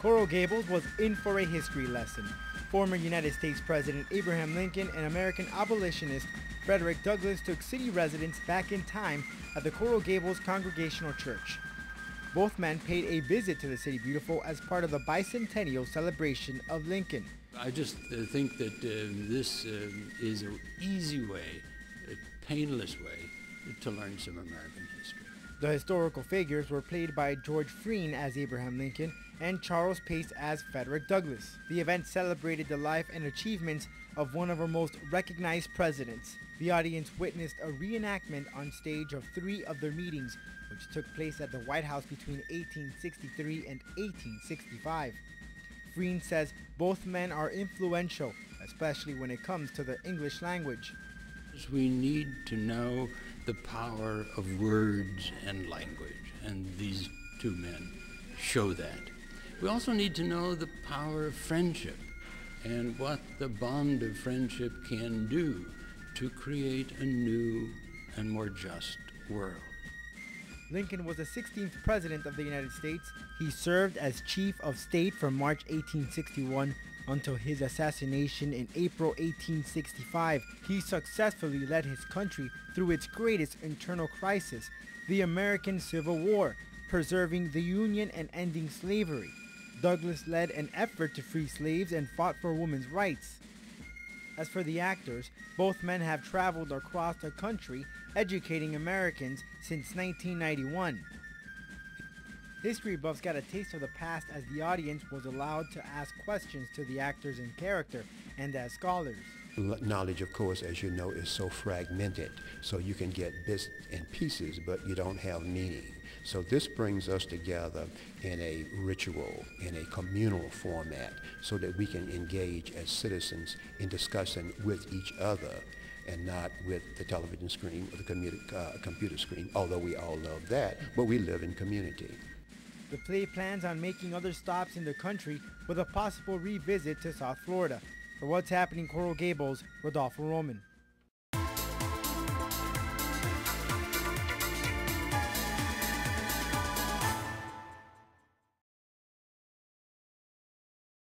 Coral Gables was in for a history lesson. Former United States President Abraham Lincoln and American abolitionist Frederick Douglass took city residents back in time at the Coral Gables Congregational Church. Both men paid a visit to the City Beautiful as part of the bicentennial celebration of Lincoln. I just think that this is an easy way, a painless way to learn some American history. The historical figures were played by George Frein as Abraham Lincoln and Charles Pace as Frederick Douglass. The event celebrated the life and achievements of one of our most recognized presidents. The audience witnessed a reenactment on stage of 3 of their meetings, which took place at the White House between 1863 and 1865. Frein says both men are influential, especially when it comes to the English language. We need to know the power of words and language, and these 2 men show that. We also need to know the power of friendship and what the bond of friendship can do to create a new and more just world. Lincoln was the 16th President of the United States. He served as Chief of State from March 1861 until his assassination in April 1865. He successfully led his country through its greatest internal crisis, the American Civil War, preserving the Union and ending slavery. Douglass led an effort to free slaves and fought for women's rights. As for the actors, both men have traveled across the country educating Americans since 1991. History buffs got a taste of the past as the audience was allowed to ask questions to the actors in character and as scholars. Knowledge, of course, as you know, is so fragmented, so you can get bits and pieces, but you don't have meaning. So this brings us together in a ritual, in a communal format, so that we can engage as citizens in discussing with each other and not with the television screen or the computer screen, although we all love that, but we live in community. The play plans on making other stops in the country with a possible revisit to South Florida. For What's Happening Coral Gables, Rodolfo Roman.